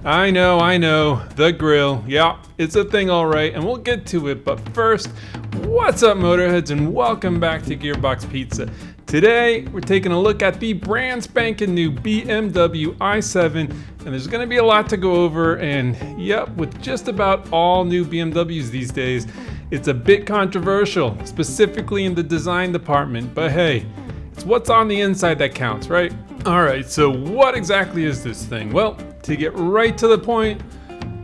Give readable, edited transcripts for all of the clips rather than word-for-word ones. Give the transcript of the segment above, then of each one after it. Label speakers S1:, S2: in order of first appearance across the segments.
S1: I know, the grill. Yeah, it's a thing all right, and we'll get to it. But first, what's up, Motorheads, and welcome back to Gearbox Pizza. Today, we're taking a look at the brand spanking new BMW i7, and there's gonna be a lot to go over, and yep, with just about all new BMWs these days, it's a bit controversial, specifically in the design department, but hey, it's what's on the inside that counts, right? Alright, so what exactly is this thing? Well, to get right to the point,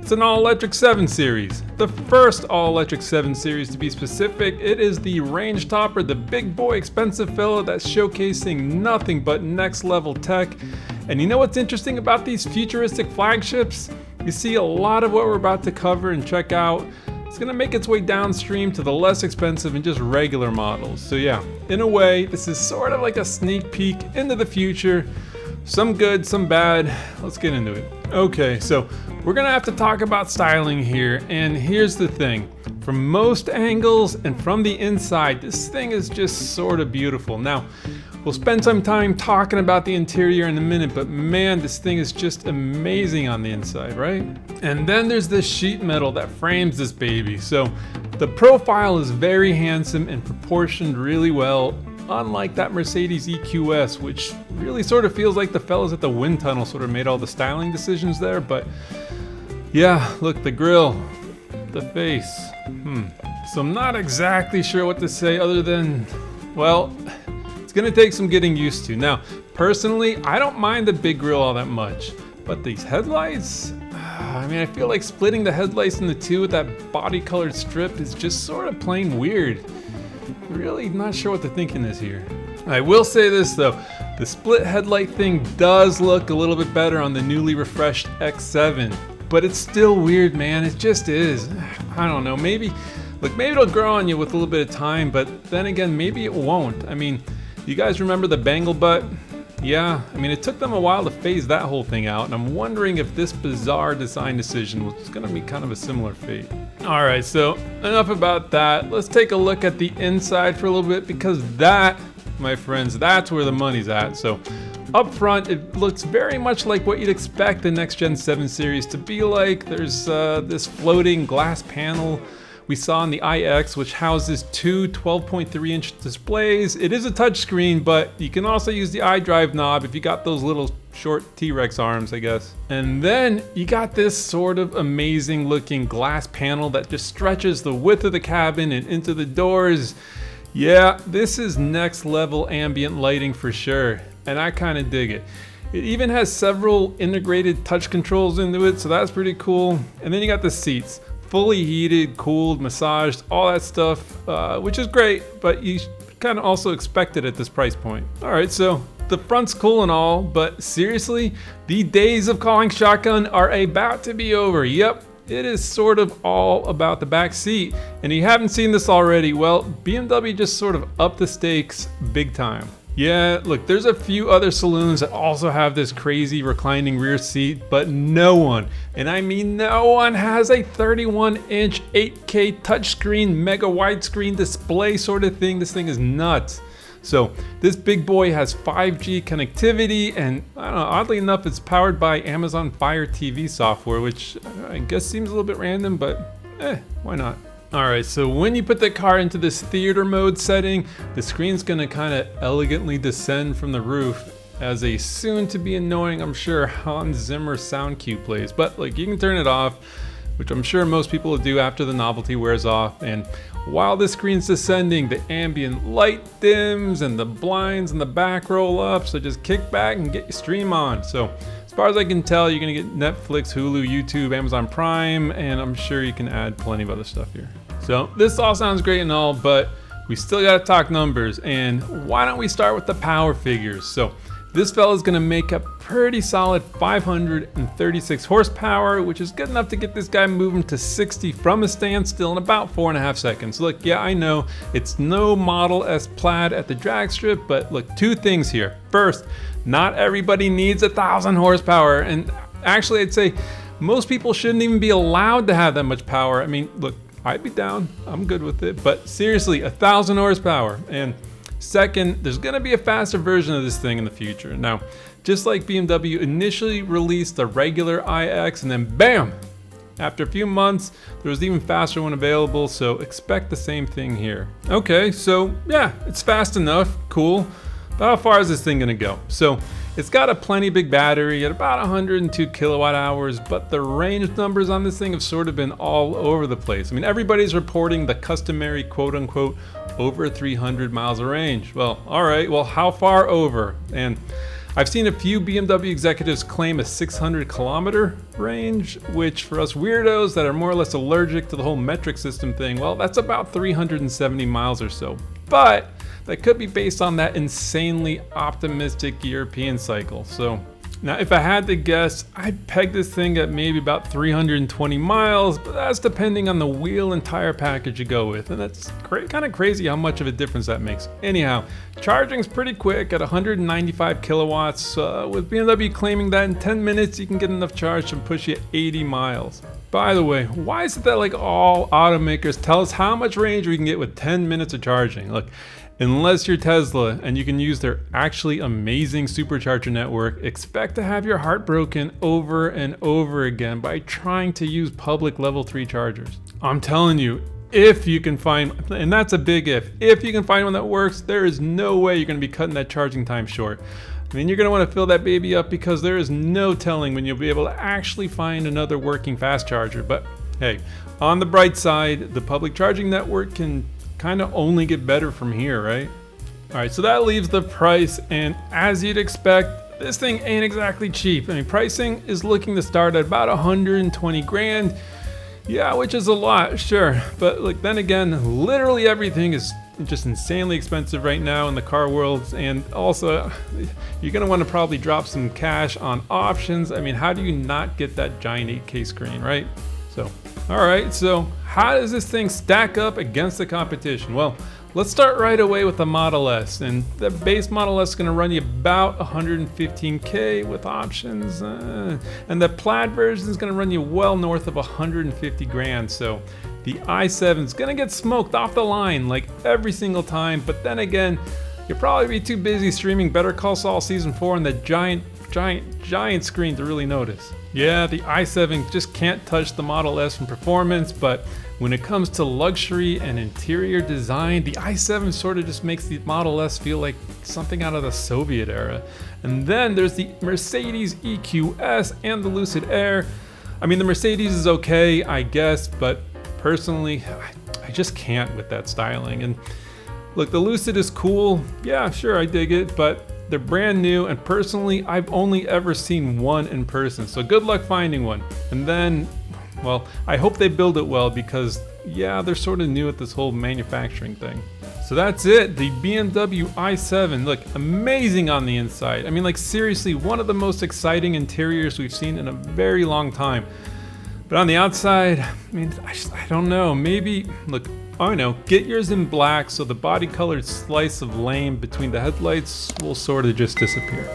S1: it's an all-electric 7 Series. The first all-electric 7 Series to be specific. It is the range topper, the big boy expensive fella that's showcasing nothing but next level tech. And you know what's interesting about these futuristic flagships? You see a lot of what we're about to cover and check out. It's gonna make its way downstream to the less expensive and just regular models. So yeah, in a way, this is sort of like a sneak peek into the future. Some good, some bad. Let's get into it. Okay, so we're gonna have to talk about styling here, and here's the thing. From most angles and from the inside, this thing is just sort of beautiful. Now, we'll spend some time talking about the interior in a minute, but man, this thing is just amazing on the inside, right? And then there's this sheet metal that frames this baby. So the profile is very handsome and proportioned really well, unlike that Mercedes EQS, which really sort of feels like the fellas at the wind tunnel sort of made all the styling decisions there. But yeah, look, the grille, the face. So I'm not exactly sure what to say other than, well, it's gonna take some getting used to. Now, personally, I don't mind the big grille all that much, but these headlights, I mean, I feel like splitting the headlights into two with that body colored strip is just sort of plain weird. Really not sure what the thinking is here. I will say this though, the split headlight thing does look a little bit better on the newly refreshed X7, but it's still weird, man. It just is. I don't know, maybe it'll grow on you with a little bit of time, but then again, maybe it won't. I mean, you guys remember the bangle butt? Yeah, I mean, it took them a while to phase that whole thing out, and I'm wondering if this bizarre design decision was gonna be kind of a similar fate. All right, so enough about that. Let's take a look at the inside for a little bit, because that, my friends, that's where the money's at. So up front, it looks very much like what you'd expect the next gen 7 Series to be like. There's this floating glass panel we saw in the iX, which houses two 12.3-inch displays. It is a touchscreen, but you can also use the iDrive knob if you got those little short T-Rex arms, I guess. And then you got this sort of amazing looking glass panel that just stretches the width of the cabin and into the doors. Yeah, this is next level ambient lighting for sure, and I kind of dig it. It even has several integrated touch controls into it, so that's pretty cool. And then you got the seats. Fully heated, cooled, massaged, all that stuff, which is great, but you kind of also expect it at this price point. All right, so the front's cool and all, but seriously, the days of calling shotgun are about to be over. Yep, it is sort of all about the back seat. And if you haven't seen this already, well, BMW just sort of upped the stakes big time. Yeah, look, there's a few other saloons that also have this crazy reclining rear seat, but no one, and I mean no one, has a 31-inch 8K touchscreen, mega widescreen display sort of thing. This thing is nuts. So this big boy has 5G connectivity, and I don't know, oddly enough, it's powered by Amazon Fire TV software, which I guess seems a little bit random, but why not? Alright, so when you put the car into this theater mode setting, the screen's gonna kind of elegantly descend from the roof as a soon-to-be annoying, I'm sure, Hans Zimmer sound cue plays. But like, you can turn it off, which I'm sure most people will do after the novelty wears off. And while the screen's descending, the ambient light dims and the blinds in the back roll up. So just kick back and get your stream on. So as far as I can tell, you're gonna get Netflix, Hulu, YouTube, Amazon Prime, and I'm sure you can add plenty of other stuff here. So this all sounds great and all, but we still gotta talk numbers, and why don't we start with the power figures? So this fella's gonna make a pretty solid 536 horsepower, which is good enough to get this guy moving to 60 from a standstill in about 4.5 seconds. Look, yeah, I know it's no Model S Plaid at the drag strip, but look, two things here. First, not everybody needs 1,000 horsepower, and actually I'd say most people shouldn't even be allowed to have that much power. I mean, look, I'd be down, I'm good with it, but seriously, 1,000 horsepower. And Second, there's gonna be a faster version of this thing in the future. Now, just like BMW initially released the regular iX and then BAM! After a few months, there was an even faster one available, so expect the same thing here. Okay, so yeah, it's fast enough, cool. But how far is this thing gonna go? So it's got a plenty big battery at about 102 kilowatt hours, but the range numbers on this thing have sort of been all over the place. I mean, everybody's reporting the customary quote unquote over 300 miles of range. Well, all right, well, how far over? And I've seen a few BMW executives claim a 600 kilometer range, which for us weirdos that are more or less allergic to the whole metric system thing, well, that's about 370 miles or so. But that could be based on that insanely optimistic European cycle. So now if I had to guess, I'd peg this thing at maybe about 320 miles, but that's depending on the wheel and tire package you go with. And that's kind of crazy how much of a difference that makes. Anyhow, charging's pretty quick at 195 kilowatts, with BMW claiming that in 10 minutes you can get enough charge to push you 80 miles. By the way, why is it that like all automakers tell us how much range we can get with 10 minutes of charging? Look, unless you're Tesla and you can use their actually amazing supercharger network, expect to have your heart broken over and over again by trying to use public level 3 chargers. I'm telling you, if you can find, and that's a big if you can find one that works, there is no way you're gonna be cutting that charging time short. I mean, you're gonna wanna fill that baby up because there is no telling when you'll be able to actually find another working fast charger. But hey, on the bright side, the public charging network can kind of only get better from here, right? All right, so that leaves the price, and as you'd expect, this thing ain't exactly cheap. I mean, pricing is looking to start at about 120 grand. Yeah, which is a lot, sure. But like, then again, literally everything is just insanely expensive right now in the car world. And also, you're gonna wanna probably drop some cash on options. I mean, how do you not get that giant 8K screen, right? So, all right, so how does this thing stack up against the competition? Well, let's start right away with the Model S, and the base Model S is gonna run you about 115K with options, and the Plaid version is gonna run you well north of 150 grand. So the i7 is gonna get smoked off the line like every single time, but then again, you'll probably be too busy streaming Better Call Saul Season 4 on the giant screen to really notice. Yeah, the i7 just can't touch the Model S in performance, but when it comes to luxury and interior design, the i7 sort of just makes the Model S feel like something out of the Soviet era. And then there's the Mercedes EQS and the Lucid Air. I mean, the Mercedes is okay, I guess, but personally, I just can't with that styling. And look, the Lucid is cool. Yeah, sure, I dig it, but they're brand new, and personally, I've only ever seen one in person, so good luck finding one. And then, well, I hope they build it well because, yeah, they're sort of new at this whole manufacturing thing. So that's it, the BMW i7. Look, amazing on the inside. I mean, like, seriously, one of the most exciting interiors we've seen in a very long time. But on the outside, I mean, I don't know, maybe, look, I know, get yours in black so the body colored slice of lame between the headlights will sort of just disappear.